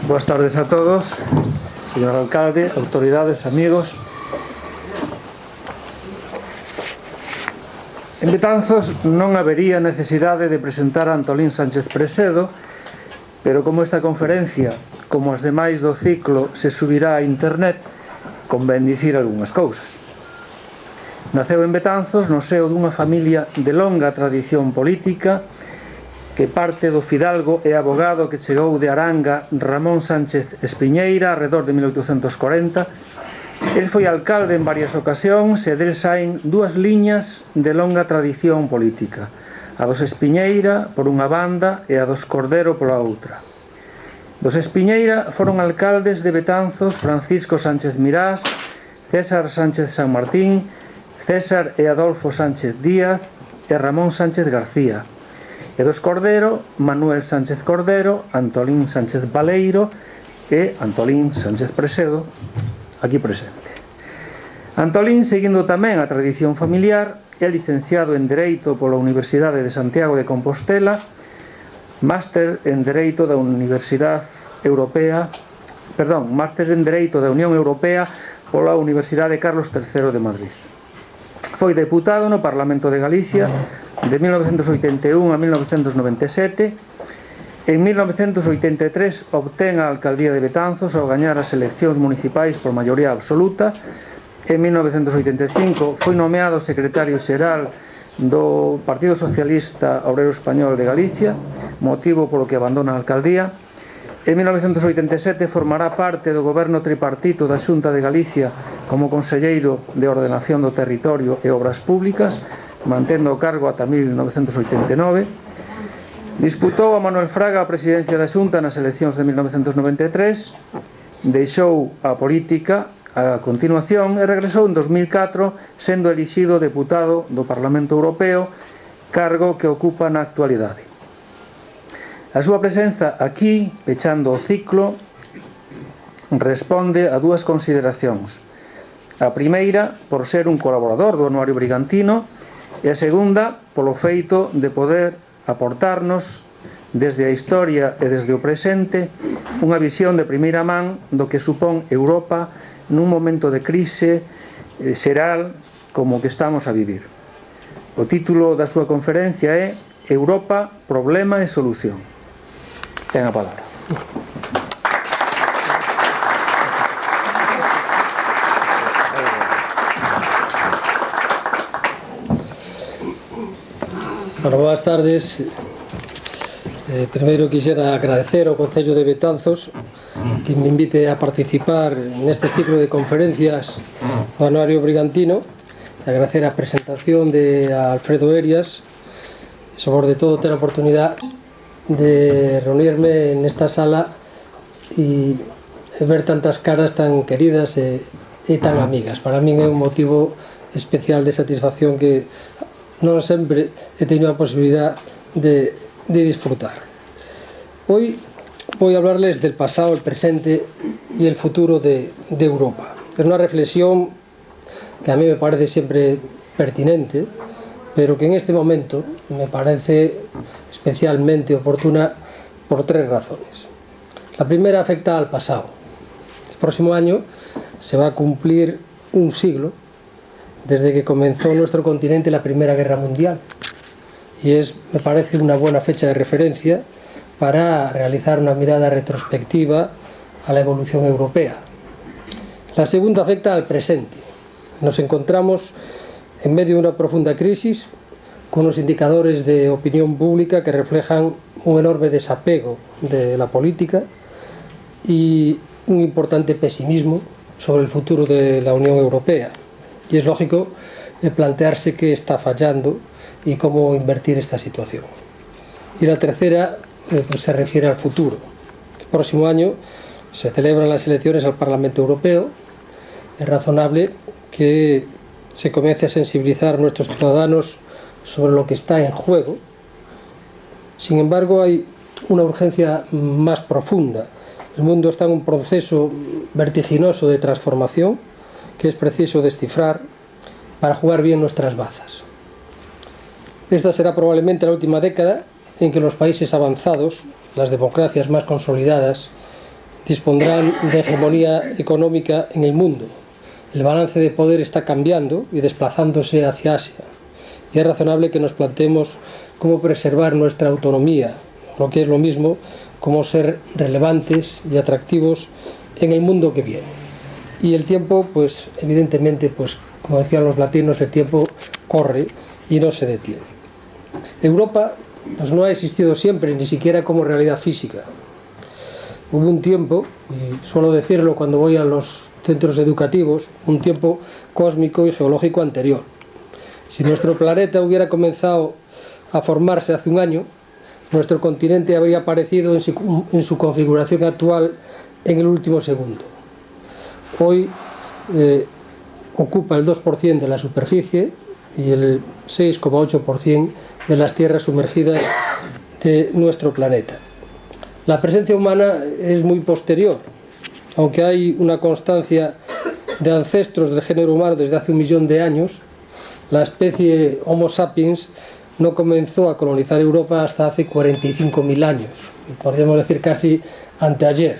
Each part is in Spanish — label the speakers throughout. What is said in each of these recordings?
Speaker 1: Boas tardes a todos, señor alcalde, autoridades, amigos. En Betanzos non habería necesidade de presentar a Antolín Sánchez Presedo, pero como esta conferencia, como as demais do ciclo, se subirá a internet, convén dicir algunhas cousas. Naceu en Betanzos no seo dunha familia de longa tradición política, que parte do fidalgo e abogado que chegou de Aranga Ramón Sánchez Espiñeira arredor de 1840. El foi alcalde en varias ocasións e del saen dúas liñas de longa tradición política, a dos Espiñeira por unha banda e a dos Cordero pola outra. Dos Espiñeira foron alcaldes de Betanzos Francisco Sánchez Mirás, César Sánchez San Martín, César e Adolfo Sánchez Díaz e Ramón Sánchez García. E dos Cordero, Manuel Sánchez Cordero, Antolín Sánchez Baleiro e Antolín Sánchez Presedo, aquí presente. Antolín, seguindo tamén a tradición familiar, é licenciado en Dereito pola Universidade de Santiago de Compostela, máster en Dereito da Universidade Europea, máster en Dereito da Unión Europea pola Universidade Carlos III de Madrid. Foi deputado no Parlamento de Galicia de 1981 a 1997. En 1983 obtén a alcaldía de Betanzos ao gañar as eleccións municipais por maioría absoluta. En 1985 foi nomeado secretario xeral do Partido Socialista Obrero Español de Galicia, motivo polo que abandona a alcaldía. En 1987 formará parte do goberno tripartito da Xunta de Galicia como conselleiro de Ordenación do Territorio e Obras Públicas, mantendo o cargo ata 1989. Disputou a Manuel Fraga a presidencia da Xunta nas eleccións de 1993, deixou a política a continuación e regresou en 2004 sendo elixido deputado do Parlamento Europeo, cargo que ocupa na actualidade. A súa presenza aquí, pechando o ciclo, responde a dúas consideracións. A primeira, por ser un colaborador do Anuario Brigantino, e a segunda, polo feito de poder aportarnos desde a historia e desde o presente unha visión de primeira man do que supón Europa nun momento de crise xeral como o que estamos a vivir. O título da súa conferencia é Europa, problema e solución. Ten a palabra.
Speaker 2: Bueno, boas tardes. Primeiro quixera agradecer ao Concello de Betanzos que me invite a participar neste ciclo de conferencias do Anuario Brigantino, agradecer a presentación de Alfredo Erias e sobre todo ter a oportunidade de reunirme nesta sala e ver tantas caras tan queridas e tan amigas. Para min é un motivo especial de satisfacción que non sempre he tenido a posibilidad de disfrutar. Hoy voy a hablarles del pasado, el presente y el futuro de Europa. Es una reflexión que a mí me parece siempre pertinente, pero que en este momento me parece especialmente oportuna por tres razones. La primera afecta al pasado. El próximo año se va a cumplir un siglo desde que comenzó en nuestro continente la Primera Guerra Mundial, y me parece una buena fecha de referencia para realizar una mirada retrospectiva a la evolución europea. La segunda afecta al presente. Nos encontramos en medio de una profunda crisis, con unos indicadores de opinión pública que reflejan un enorme desapego de la política y un importante pesimismo sobre el futuro de la Unión Europea. Y es lógico plantearse qué está fallando y cómo invertir esta situación. Y la tercera se refiere al futuro. El próximo año se celebran las elecciones al Parlamento Europeo. Es razonable que se comience a sensibilizar a nuestros ciudadanos sobre lo que está en juego. Sin embargo, hay una urgencia más profunda. El mundo está en un proceso vertiginoso de transformación que es preciso descifrar para jugar bien nuestras bazas. Esta será probablemente la última década en que los países avanzados, las democracias más consolidadas dispondrán de hegemonía económica en el mundo. El balance de poder está cambiando y desplazándose hacia Asia. Y es razonable que nos planteemos cómo preservar nuestra autonomía, lo que es lo mismo, cómo ser relevantes y atractivos en el mundo que viene. Y el tiempo, pues evidentemente, pues como decían los latinos, el tiempo corre y no se detiene. Europa pues no ha existido siempre, ni siquiera como realidad física. Hubo un tiempo, y suelo decirlo cuando voy a los centros educativos, un tiempo cósmico y geológico anterior. Si nuestro planeta hubiera comenzado a formarse hace un año, nuestro continente habría aparecido en su configuración actual en el último segundo. Hoy ocupa el 2% de la superficie y el 6,8% de las tierras sumergidas de nuestro planeta. La presencia humana es muy posterior, aunque hay una constancia de ancestros del género humano desde hace 1 millón de años. La especie Homo sapiens no comenzó a colonizar Europa hasta hace 45.000 años, podríamos decir casi anteayer.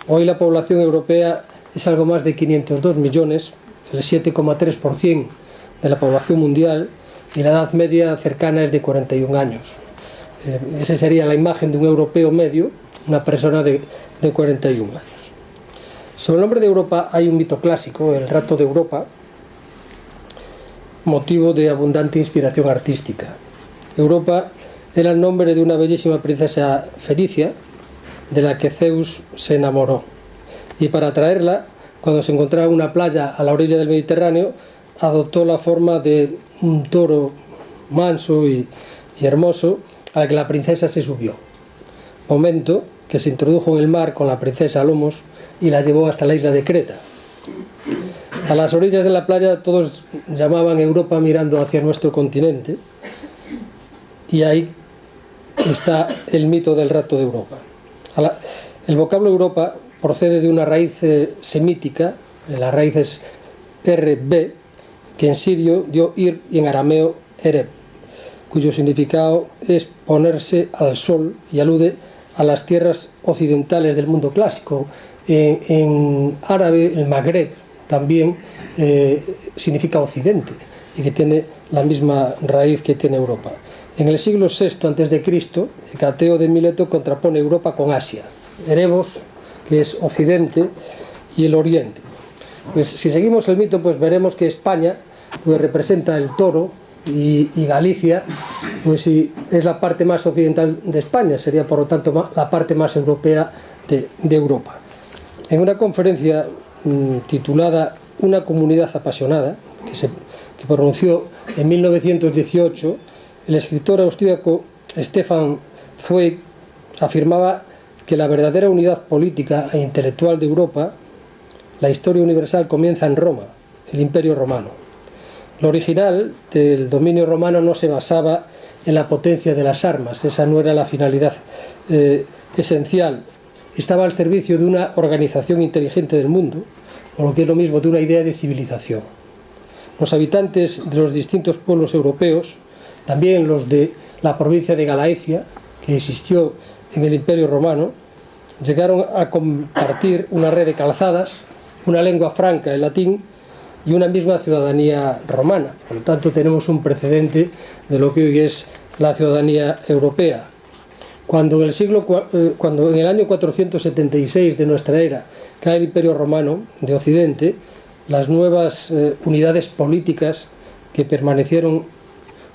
Speaker 2: Hoy la población europea es algo más de 502 millones, el 7,3% de la población mundial, y la edad media cercana es de 41 años. Esa sería la imagen de un europeo medio, una persona de 41 años. Sobre el nombre de Europa hay un mito clásico, el Rato de Europa, motivo de abundante inspiración artística. Europa era el nombre de una bellísima princesa fenicia, de la que Zeus se enamoró. Y para atraerla, cuando se encontraba en una playa a la orilla del Mediterráneo, adoptó la forma de un toro manso y hermoso, a la que la princesa se subió. Momento que se introdujo en el mar con la princesa a lomos y la llevó hasta la isla de Creta. A las orillas de la playa todos llamaban Europa mirando hacia nuestro continente, y ahí está el mito del Rato de Europa. El vocablo Europa procede de una raíz semítica, la raíz es RB, que en sirio dio ir y en arameo ereb, cuyo significado es ponerse al sol y alude a las tierras occidentales del mundo clásico. En árabe, el Magreb también significa occidente y que tiene la misma raíz que tiene Europa. En el siglo VI a.C., Hecateo de Mileto contrapone Europa con Asia, Erebos, que es occidente, y el oriente. Pues si seguimos el mito, pues veremos que España pues representa el toro y Galicia pues es la parte más occidental de España, sería por lo tanto la parte más europea de Europa. En una conferencia titulada Una comunidad apasionada, que pronunció en 1918, el escritor austríaco Stefan Zweig afirmaba que la verdadera unidad política e intelectual de Europa, la historia universal, comienza en Roma, el Imperio Romano. Lo original del dominio romano no se basaba en la potencia de las armas, esa no era la finalidad esencial. Estaba al servicio de una organización inteligente del mundo, o lo que es lo mismo, de una idea de civilización. Los habitantes de los distintos pueblos europeos, también los de la provincia de Galaecia, que existió en el Imperio Romano, llegaron a compartir una red de calzadas, una lengua franca, el latín, y una misma ciudadanía romana. Por lo tanto, tenemos un precedente de lo que hoy es la ciudadanía europea. Cuando en el año 476 de nuestra era cae el Imperio Romano de Occidente, las nuevas unidades políticas que permanecieron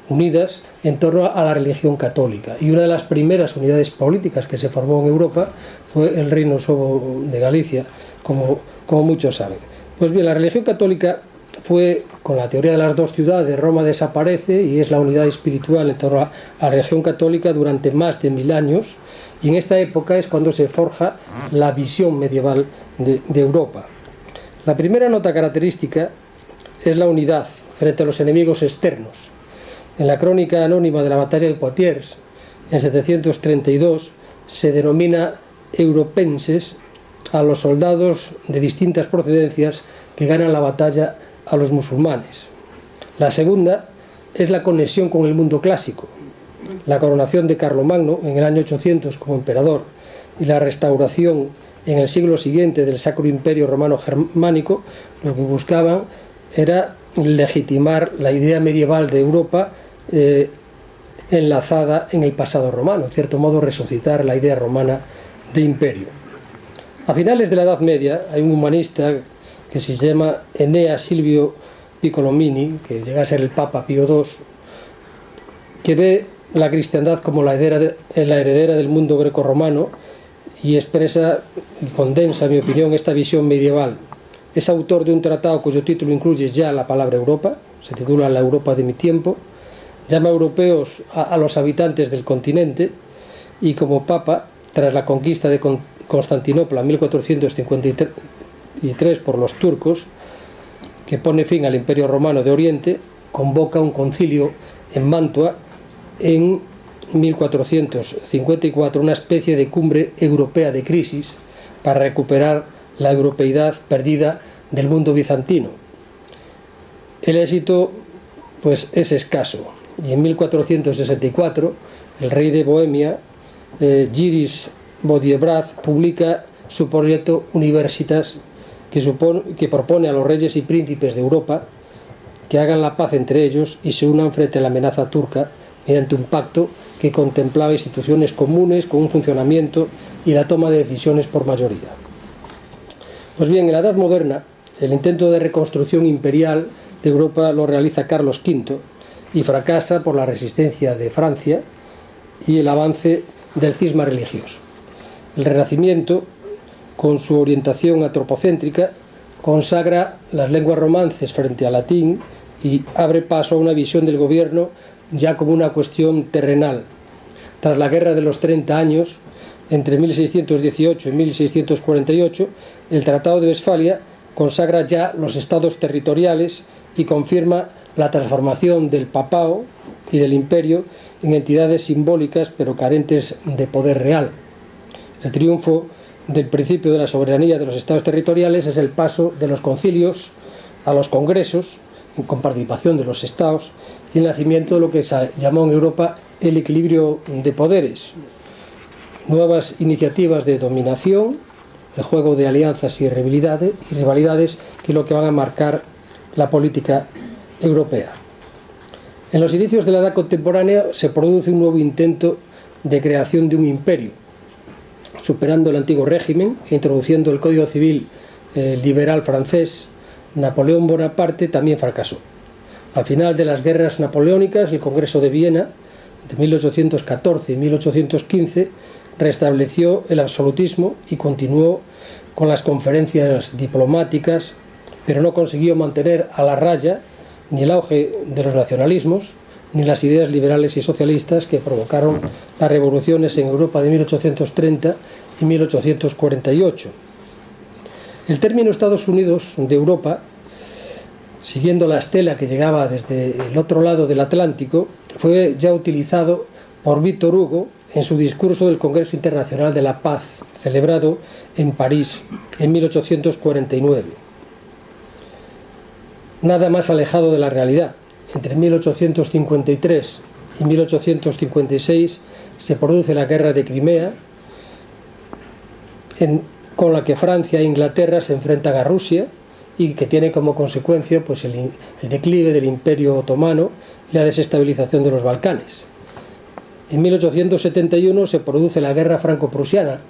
Speaker 2: unidas en torno a la religión católica. Y una de las primeras unidades políticas que se formó en Europa fue el Reino Suevo de Galicia, como muchos saben. Pues bien, la religión católica fue, con la teoría de las dos ciudades, Roma desaparece y es la unidad espiritual en torno a la religión católica durante más de 1000 años, y en esta época es cuando se forja la visión medieval de Europa. La primera nota característica es la unidad frente a los enemigos externos. En la crónica anónima de la batalla de Poitiers, en 732, se denomina europenses a los soldados de distintas procedencias que ganan la batalla a los musulmanes. La segunda es la conexión con el mundo clásico, la coronación de Carlomagno en el año 800 como emperador y la restauración en el siglo siguiente del Sacro Imperio Romano Germánico, lo que buscaban era legitimar la idea medieval de Europa enlazada en el pasado romano, en cierto modo resucitar la idea romana de imperio. A finales de la Edad Media hay un humanista que se llama Enea Silvio Piccolomini, que llega a ser el Papa Pío II, que ve la cristiandad como la heredera del mundo grecorromano y expresa y condensa, en mi opinión, esta visión medieval. Es autor de un tratado cuyo título incluye ya la palabra Europa, se titula La Europa de mi tiempo, llama europeos a los habitantes del continente y como papa, tras la conquista de Constantinopla en 1453 por los turcos, que pone fin al Imperio Romano de Oriente, convoca un concilio en Mantua en 1454, una especie de cumbre europea de crisis para recuperar la europeidad perdida del mundo bizantino. El éxito pues es escaso y en 1464 el rey de Bohemia, Giris Bodiebrad, publica su proyecto Universitas, que propone a los reyes y príncipes de Europa que hagan la paz entre ellos y se unan frente a la amenaza turca mediante un pacto que contemplaba instituciones comunes con un funcionamiento y la toma de decisiones por mayoría. Pues bien, en la Edad Moderna, el intento de reconstrucción imperial de Europa lo realiza Carlos V y fracasa por la resistencia de Francia y el avance del cisma religioso. El Renacimiento, con su orientación antropocéntrica, consagra las lenguas romances frente al latín y abre paso a una visión del gobierno ya como una cuestión terrenal. Tras la Guerra de los 30 años, entre 1618 y 1648, el Tratado de Westfalia consagra ya los estados territoriales y confirma la transformación del papado y del imperio en entidades simbólicas pero carentes de poder real. El triunfo del principio de la soberanía de los estados territoriales es el paso de los concilios a los congresos, con participación de los estados, y el nacimiento de lo que se llamó en Europa el equilibrio de poderes. Nuevas iniciativas de dominación, el juego de alianzas y rivalidades, que es lo que van a marcar la política europea. En los inicios de la edad contemporánea se produce un nuevo intento de creación de un imperio, superando el antiguo régimen e introduciendo el Código Civil liberal francés. Napoleón Bonaparte también fracasó. Al final de las guerras napoleónicas, el Congreso de Viena, de 1814 y 1815, restableció el absolutismo y continuó con las conferencias diplomáticas, pero no consiguió mantener a la raya ni el auge de los nacionalismos, ni las ideas liberales y socialistas que provocaron las revoluciones en Europa de 1830 y 1848. El término Estados Unidos de Europa, siguiendo la estela que llegaba desde el otro lado del Atlántico, fue ya utilizado por Víctor Hugo en su discurso del Congreso Internacional de la Paz, celebrado en París en 1849. Nada más alejado de la realidad. Entre 1853 y 1856 se produce la Guerra de Crimea, con la que Francia e Inglaterra se enfrentan a Rusia y que tiene como consecuencia pues, el declive del Imperio Otomano y la desestabilización de los Balcanes. En 1871 se produce la Guerra Franco-Prusiana,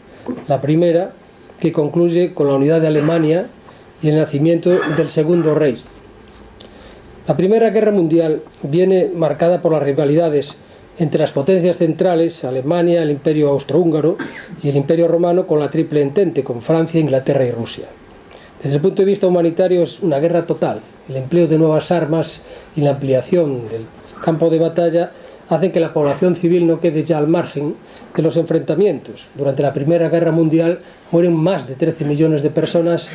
Speaker 2: la primera, que concluye con la unidad de Alemania y el nacimiento del Segundo Reich. La Primera Guerra Mundial viene marcada por las rivalidades entre las potencias centrales, Alemania, el Imperio Austrohúngaro y el Imperio Romano, con la Triple Entente, con Francia, Inglaterra y Rusia. Desde el punto de vista humanitario es una guerra total. El empleo de nuevas armas y la ampliación del campo de batalla hacen que la población civil no quede ya al margen de los enfrentamientos. Durante la Primera Guerra Mundial mueren más de 13 millones de personas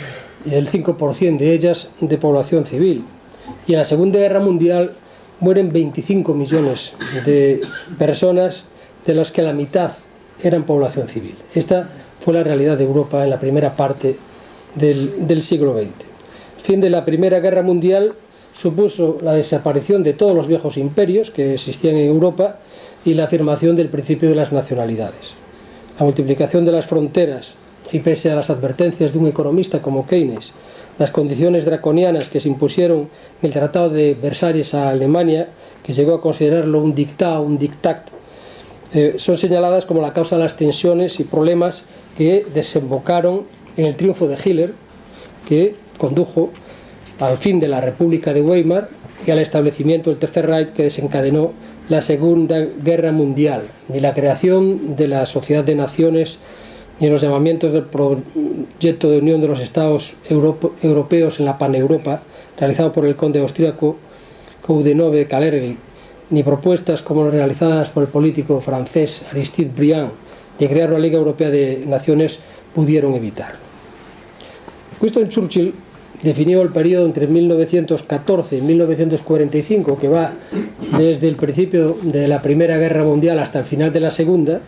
Speaker 2: y el 5% de ellas de población civil. Y en la Segunda Guerra Mundial mueren 25 millones de personas, de las que la mitad eran población civil. Esta fue la realidad de Europa en la primera parte del siglo XX. El fin de la Primera Guerra Mundial supuso la desaparición de todos los viejos imperios que existían en Europa y la afirmación del principio de las nacionalidades. La multiplicación de las fronteras y pese a las advertencias de un economista como Keynes, las condiciones draconianas que se impusieron en el Tratado de Versalles a Alemania, que llegó a considerarlo un dictat, son señaladas como la causa de las tensiones y problemas que desembocaron en el triunfo de Hitler, que condujo al fin de la República de Weimar y al establecimiento del Tercer Reich, que desencadenó la Segunda Guerra Mundial. Ni la creación de la Sociedad de Naciones ni los llamamientos del proyecto de unión de los Estados europeos en la Paneuropa, realizado por el conde austríaco Coudenove Kalergi, ni propuestas como las realizadas por el político francés Aristide Briand de crear una Liga Europea de Naciones pudieron evitar. Winston Churchill definió el periodo entre 1914 y 1945, que va desde el principio de la Primera Guerra Mundial hasta el final de la Segunda,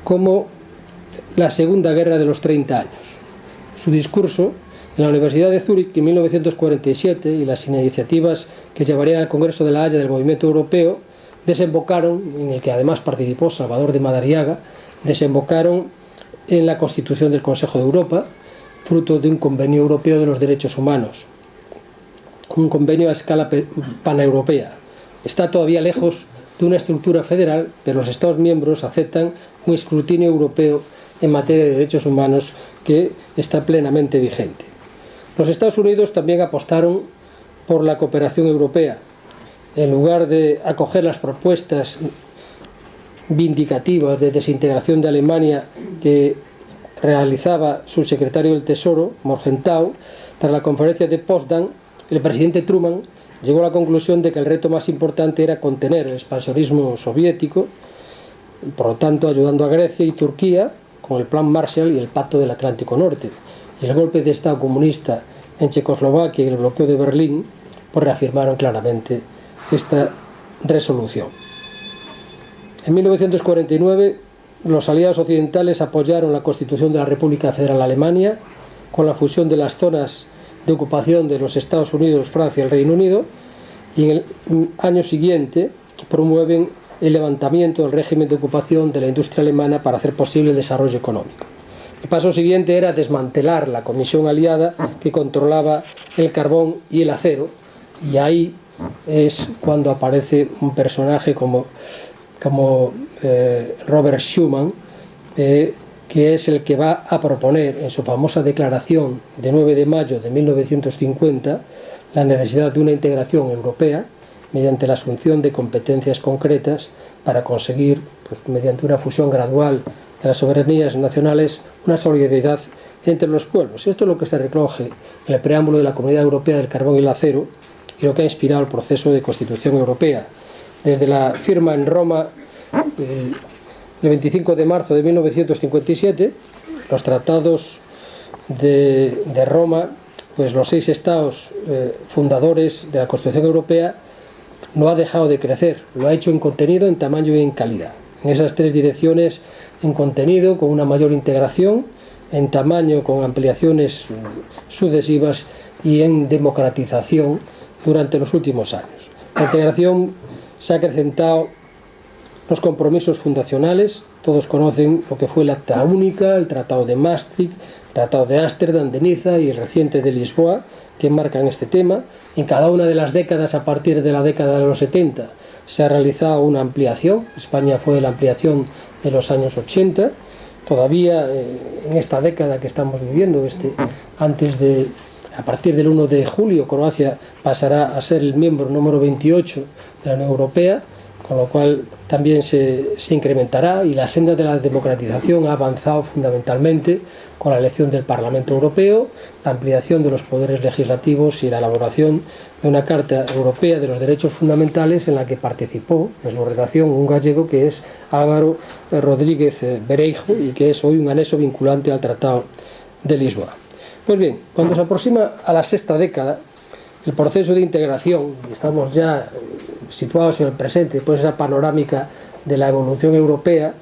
Speaker 2: como la Segunda Guerra de los 30 años. Su discurso en la Universidad de Zúrich en 1947 y las iniciativas que llevarían al Congreso de la Haya del Movimiento Europeo desembocaron, en el que además participó Salvador de Madariaga, desembocaron en la constitución del Consejo de Europa, fruto de un convenio europeo de los derechos humanos, un convenio a escala paneuropea. Está todavía lejos de una estructura federal, pero los Estados miembros aceptan un escrutinio europeo en materia de derechos humanos que está plenamente vigente. Los Estados Unidos también apostaron por la cooperación europea. En lugar de acoger las propuestas vindicativas de desintegración de Alemania que realizaba su secretario del Tesoro, Morgenthau, tras la conferencia de Potsdam, el presidente Truman llegó a la conclusión de que el reto más importante era contener el expansionismo soviético, por lo tanto ayudando a Grecia y Turquía con el Plan Marshall y el Pacto del Atlántico Norte, y el golpe de Estado comunista en Checoslovaquia y el bloqueo de Berlín, pues reafirmaron claramente esta resolución. En 1949, los aliados occidentales apoyaron la constitución de la República Federal Alemania con la fusión de las zonas de ocupación de los Estados Unidos, Francia y el Reino Unido, y en el año siguiente promueven el levantamiento del régimen de ocupación de la industria alemana para hacer posible el desarrollo económico. El paso siguiente era desmantelar la Comisión Aliada que controlaba el carbón y el acero, y ahí es cuando aparece un personaje como Robert Schuman, que es el que va a proponer en su famosa declaración de 9 de mayo de 1950 la necesidad de una integración europea mediante la asunción de competencias concretas para conseguir, pues, mediante una fusión gradual de las soberanías nacionales, una solidaridad entre los pueblos. Esto es lo que se recoge en el preámbulo de la Comunidad Europea del Carbón y el Acero y lo que ha inspirado el proceso de constitución europea. Desde la firma en Roma el 25 de marzo de 1957, los tratados de Roma, pues los 6 estados fundadores de la Constitución Europea, no ha dejado de crecer, lo ha hecho en contenido, en tamaño y en calidad. En esas 3 direcciones, en contenido con una mayor integración, en tamaño con ampliaciones sucesivas y en democratización durante los últimos años. La integración se ha acrecentado los compromisos fundacionales, todos conocen lo que fue la Acta Única, el Tratado de Maastricht, el Tratado de Ámsterdam, de Niza y el reciente de Lisboa, que marcan este tema. En cada una de las décadas, a partir de la década de los 70, se ha realizado una ampliación. España fue la ampliación de los años 80. Todavía en esta década que estamos viviendo, a partir del 1 de julio, Croacia pasará a ser el miembro número 28 de la Unión Europea, con lo cual también se incrementará, y la senda de la democratización ha avanzado fundamentalmente con la elección del Parlamento Europeo, la ampliación de los poderes legislativos y la elaboración de una Carta Europea de los Derechos Fundamentales en la que participó en su redacción un gallego que es Álvaro Rodríguez Bereijo y que es hoy un anexo vinculante al Tratado de Lisboa. Pues bien, cuando se aproxima a la 6ª década, el proceso de integración, y estamos ya situados en el presente, pues esa panorámica de la evolución europea,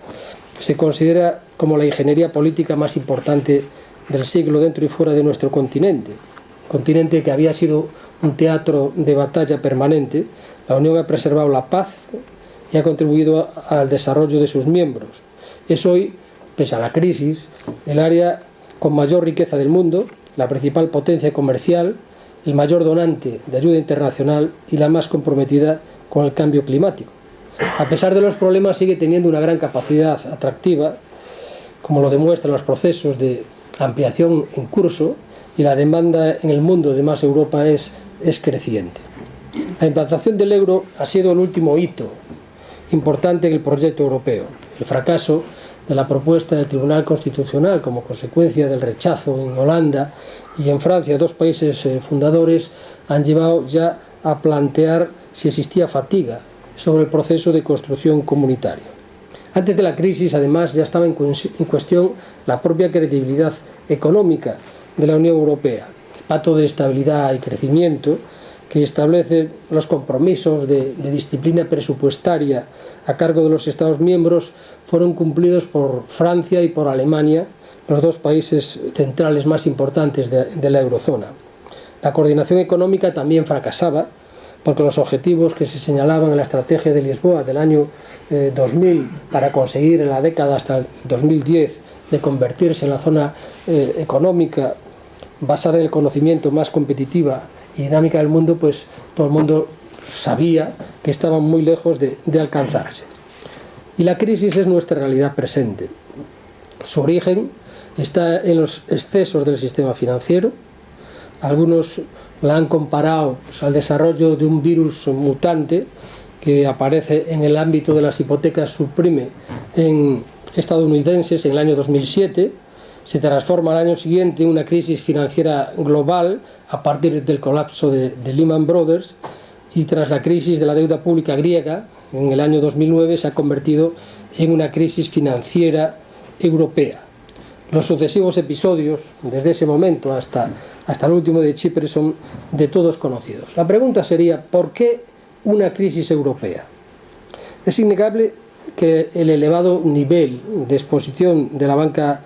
Speaker 2: se considera como la ingeniería política más importante del siglo dentro y fuera de nuestro continente. Un continente que había sido un teatro de batalla permanente. La Unión ha preservado la paz y ha contribuido al desarrollo de sus miembros. Es hoy pese a la crisis, el área con mayor riqueza del mundo, la principal potencia comercial, el mayor donante de ayuda internacional y la más comprometida con el cambio climático. A pesar de los problemas, sigue teniendo una gran capacidad atractiva, como lo demuestran los procesos de ampliación en curso, y la demanda en el mundo de más Europa es creciente. La implantación del euro ha sido el último hito importante en el proyecto europeo. El fracaso de la propuesta del Tribunal Constitucional como consecuencia del rechazo en Holanda y en Francia, dos países fundadores, han llevado ya a plantear si existía fatiga sobre el proceso de construcción comunitaria. Antes de la crisis, además, ya estaba en cuestión la propia credibilidad económica de la Unión Europea. El Pacto de Estabilidad y Crecimiento, que establece los compromisos de disciplina presupuestaria a cargo de los Estados miembros, fueron cumplidos por Francia y por Alemania, los dos países centrales más importantes de la eurozona. La coordinación económica también fracasaba, porque los objetivos que se señalaban en la estrategia de Lisboa del año 2000 para conseguir en la década hasta el 2010 de convertirse en la zona económica basada en el conocimiento más competitiva y dinámica del mundo, pues todo el mundo sabía que estaban muy lejos de alcanzarse. Y la crisis es nuestra realidad presente. Su origen está en los excesos del sistema financiero. Algunos la han comparado al desarrollo de un virus mutante que aparece en el ámbito de las hipotecas subprime en estadounidenses en el año 2007, se transforma al año siguiente en una crisis financiera global a partir del colapso de Lehman Brothers, y tras la crisis de la deuda pública griega en el año 2009 se ha convertido en una crisis financiera europea. Los sucesivos episodios, desde ese momento hasta el último de Chipre, son de todos conocidos. La pregunta sería, ¿por qué una crisis europea? Es innegable que el elevado nivel de exposición de la banca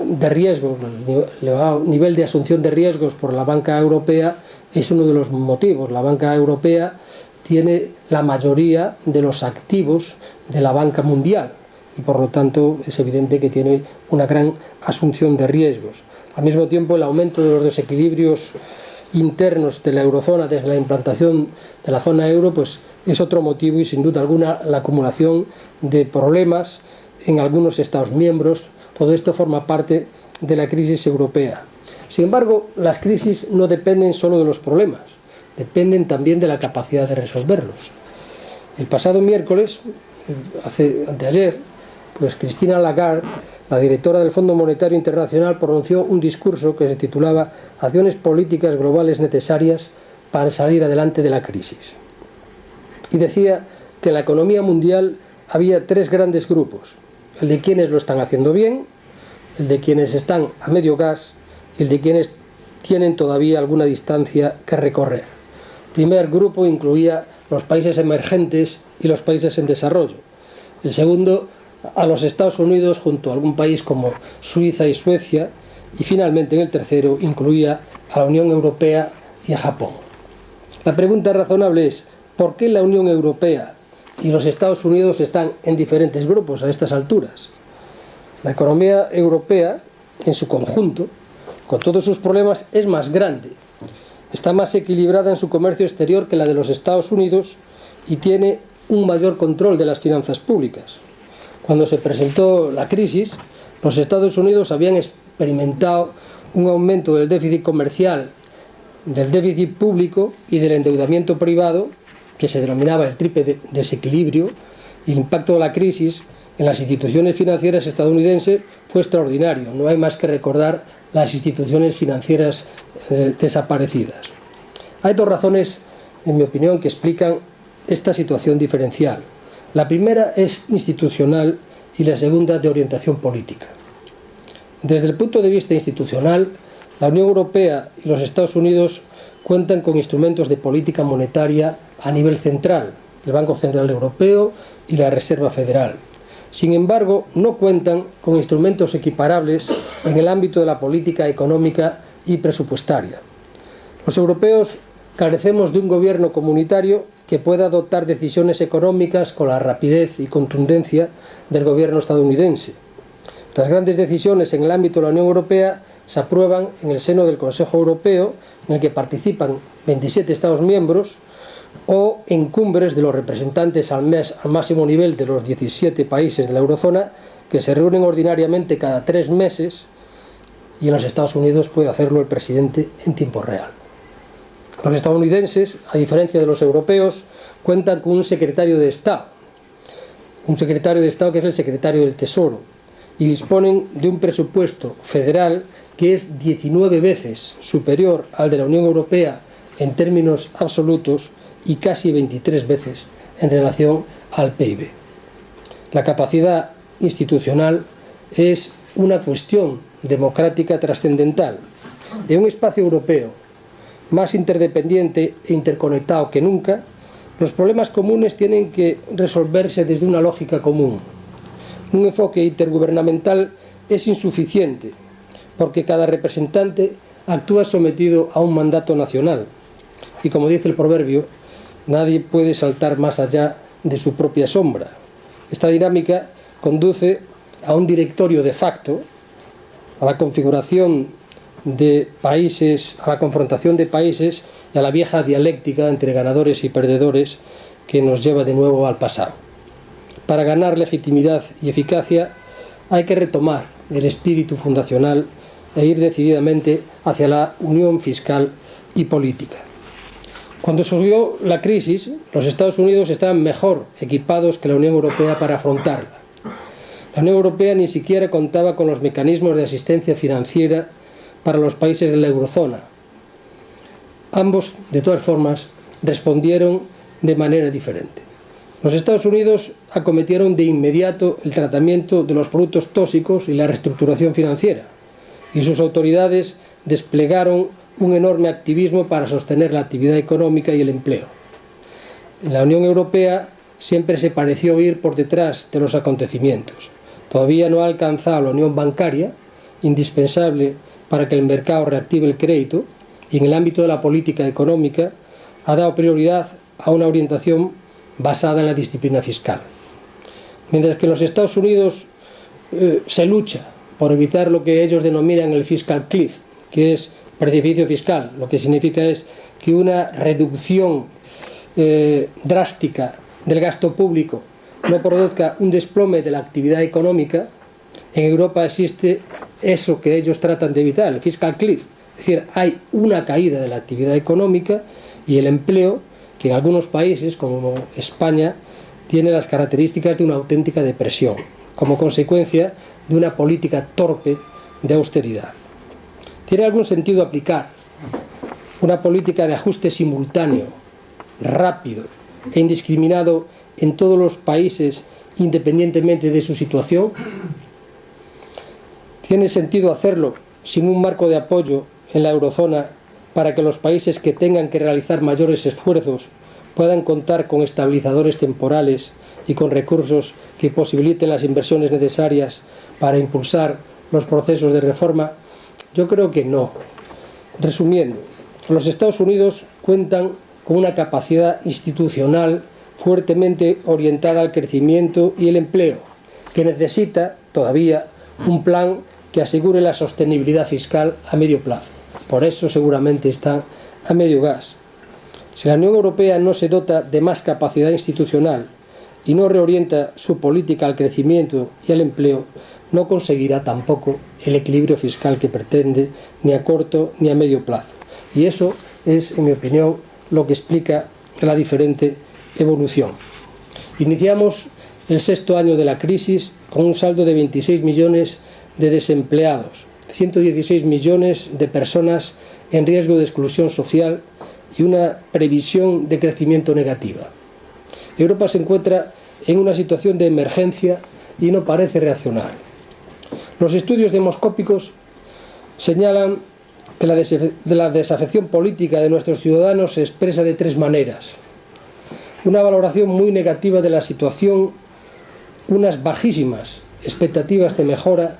Speaker 2: de riesgos, el elevado nivel de asunción de riesgos por la banca europea es uno de los motivos. La banca europea tiene la mayoría de los activos de la banca mundial, y por lo tanto es evidente que tiene una gran asunción de riesgos. Al mismo tiempo, el aumento de los desequilibrios internos de la eurozona desde la implantación de la zona euro pues es otro motivo, y sin duda alguna la acumulación de problemas en algunos Estados miembros. Todo esto forma parte de la crisis europea. Sin embargo, las crisis no dependen solo de los problemas, dependen también de la capacidad de resolverlos. El pasado miércoles, anteayer, pues Christine Lagarde, la directora del Fondo Monetario Internacional, pronunció un discurso que se titulaba «Acciones políticas globales necesarias para salir adelante de la crisis». Y decía que en la economía mundial había tres grandes grupos: el de quienes lo están haciendo bien, el de quienes están a medio gas y el de quienes tienen todavía alguna distancia que recorrer. El primer grupo incluía los países emergentes y los países en desarrollo. El segundo, a los Estados Unidos junto a algún país como Suiza y Suecia, y finalmente en el tercero incluía a la Unión Europea y a Japón. La pregunta razonable es, ¿por qué la Unión Europea y los Estados Unidos están en diferentes grupos a estas alturas? La economía europea, en su conjunto, con todos sus problemas, es más grande, está más equilibrada en su comercio exterior que la de los Estados Unidos y tiene un mayor control de las finanzas públicas. Cuando se presentó la crisis, los Estados Unidos habían experimentado un aumento del déficit comercial, del déficit público y del endeudamiento privado, que se denominaba el triple desequilibrio, y el impacto de la crisis en las instituciones financieras estadounidenses fue extraordinario. No hay más que recordar las instituciones financieras desaparecidas. Hay dos razones, en mi opinión, que explican esta situación diferencial. La primera es institucional y la segunda de orientación política. Desde el punto de vista institucional, la Unión Europea y los Estados Unidos cuentan con instrumentos de política monetaria a nivel central, el Banco Central Europeo y la Reserva Federal. Sin embargo, no cuentan con instrumentos equiparables en el ámbito de la política económica y presupuestaria. Los europeos carecemos de un gobierno comunitario que pueda adoptar decisiones económicas con la rapidez y contundencia del gobierno estadounidense. Las grandes decisiones en el ámbito de la Unión Europea se aprueban en el seno del Consejo Europeo, en el que participan 27 Estados miembros, o en cumbres de los representantes al máximo nivel de los 17 países de la eurozona, que se reúnen ordinariamente cada 3 meses, y en los Estados Unidos puede hacerlo el presidente en tiempo real. Los estadounidenses, a diferencia de los europeos, cuentan con un secretario de Estado que es el secretario del Tesoro, y disponen de un presupuesto federal que es 19 veces superior al de la Unión Europea en términos absolutos y casi 23 veces en relación al PIB. La capacidad institucional es una cuestión democrática trascendental. En un espacio europeo más interdependiente e interconectado que nunca, los problemas comunes tienen que resolverse desde una lógica común. Un enfoque intergubernamental es insuficiente, porque cada representante actúa sometido a un mandato nacional. Y como dice el proverbio, nadie puede saltar más allá de su propia sombra. Esta dinámica conduce a un directorio de facto, a la configuración de países, a la confrontación de países y a la vieja dialéctica entre ganadores y perdedores que nos lleva de nuevo al pasado. Para ganar legitimidad y eficacia hay que retomar el espíritu fundacional e ir decididamente hacia la unión fiscal y política. Cuando surgió la crisis, los Estados Unidos estaban mejor equipados que la Unión Europea para afrontarla. La Unión Europea ni siquiera contaba con los mecanismos de asistencia financiera para los países de la eurozona. Ambos, de todas formas, respondieron de manera diferente. Los Estados Unidos acometieron de inmediato el tratamiento de los productos tóxicos y la reestructuración financiera, y sus autoridades desplegaron un enorme activismo para sostener la actividad económica y el empleo. La Unión Europea siempre se pareció ir por detrás de los acontecimientos. Todavía no ha alcanzado la unión bancaria, indispensable para que el mercado reactive el crédito, y en el ámbito de la política económica ha dado prioridad a una orientación basada en la disciplina fiscal. Mientras que en los Estados Unidos se lucha por evitar lo que ellos denominan el fiscal cliff, que es precipicio fiscal, lo que significa es que una reducción drástica del gasto público no produzca un desplome de la actividad económica. En Europa existe eso que ellos tratan de evitar, el fiscal cliff, es decir, hay una caída de la actividad económica y el empleo, que en algunos países, como España, tiene las características de una auténtica depresión, como consecuencia de una política torpe de austeridad. ¿Tiene algún sentido aplicar una política de ajuste simultáneo, rápido e indiscriminado en todos los países, independientemente de su situación? ¿Tiene sentido hacerlo sin un marco de apoyo en la eurozona para que los países que tengan que realizar mayores esfuerzos puedan contar con estabilizadores temporales y con recursos que posibiliten las inversiones necesarias para impulsar los procesos de reforma? Yo creo que no. Resumiendo, los Estados Unidos cuentan con una capacidad institucional fuertemente orientada al crecimiento y el empleo, que necesita todavía un plan que asegure la sostenibilidad fiscal a medio plazo. Por eso seguramente está a medio gas. Si la Unión Europea no se dota de más capacidad institucional y no reorienta su política al crecimiento y al empleo, no conseguirá tampoco el equilibrio fiscal que pretende, ni a corto ni a medio plazo. Y eso es, en mi opinión, lo que explica la diferente evolución. Iniciamos el 6º año de la crisis con un saldo de 26 millones de desempleados, 116 millones de personas en riesgo de exclusión social y una previsión de crecimiento negativa. Europa se encuentra en una situación de emergencia y no parece reaccionar. Los estudios demoscópicos señalan que la desafección política de nuestros ciudadanos se expresa de 3 maneras. Una valoración muy negativa de la situación, unas bajísimas expectativas de mejora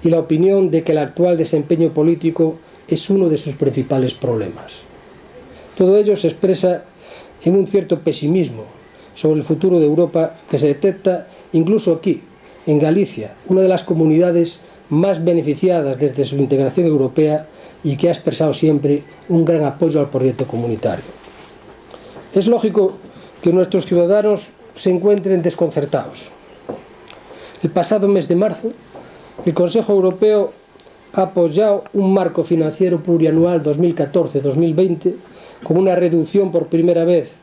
Speaker 2: y la opinión de que el actual desempeño político es uno de sus principales problemas. Todo ello se expresa en un cierto pesimismo sobre el futuro de Europa que se detecta incluso aquí, en Galicia, una de las comunidades más beneficiadas desde su integración europea y que ha expresado siempre un gran apoyo al proyecto comunitario. Es lógico que nuestros ciudadanos se encuentren desconcertados. El pasado mes de marzo, el Consejo Europeo ha apoyado un marco financiero plurianual 2014-2020 con una reducción por primera vez